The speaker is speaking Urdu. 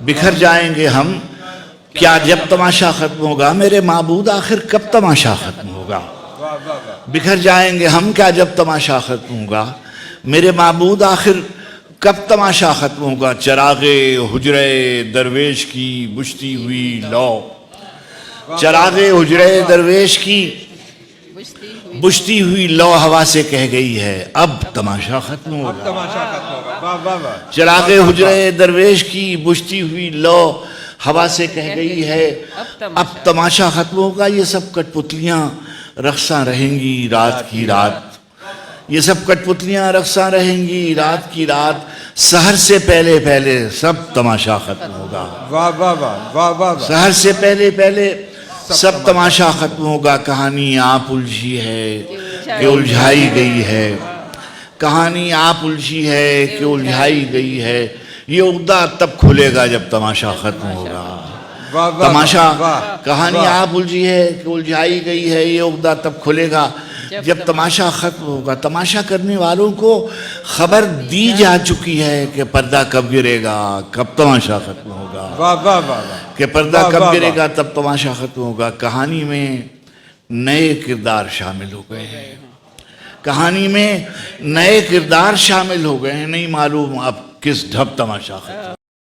بکھر جائیں گے ہم کیا جب تماشا ختم ہوگا، میرے معبود آخر کب تماشا ختم ہوگا؟ بکھر جائیں گے ہم کیا جب تماشا ختم ہوگا، میرے معبود آخر کب تماشا ختم ہوگا؟ چراغ حجرے درویش کی بجھتی ہوئی لو، چراغ حجرے درویش کی بجھتی ہوئی لو ہوا سے کہہ گئی ہے اب تماشا ختم ہوگا۔ چراغ حجرے درویش کی بجھتی ہوئی لو ہوا سے کہہ گئی ہے اب تماشا ختم ہوگا۔ یہ سب کٹ پتلیاں رقصاں رہیں گی رات کی رات، یہ سب کٹ پتلیاں رقصاں رہیں گی رات کی رات، سحر سے پہلے پہلے سب تماشا ختم ہوگا۔ سحر سے پہلے پہلے سب تماشا ختم ہوگا۔ کہانی آپ الجھی ہے کہ الجھائی گئی ہے، کہانی آپ الجھی ہے کہ الجھائی گئی ہے، یہ عقدہ تب کھلے گا جب تماشا ختم ہوگا۔ تماشا کہانی آپ الجھی ہے کہ الجھائی گئی ہے، یہ عقدہ تب کھلے گا جب تماشا ختم ہوگا۔ تماشا کرنے والوں کو خبر دی جا چکی ہے کہ پردہ کب گرے گا، کب تماشا ختم ہوگا، کہ پردہ کب گرے گا تب تماشا ختم ہوگا۔ کہانی میں نئے کردار شامل ہو گئے ہیں، کہانی میں نئے کردار شامل ہو گئے ہیں، نہیں معلوم اب کس ڈھب تماشا ختم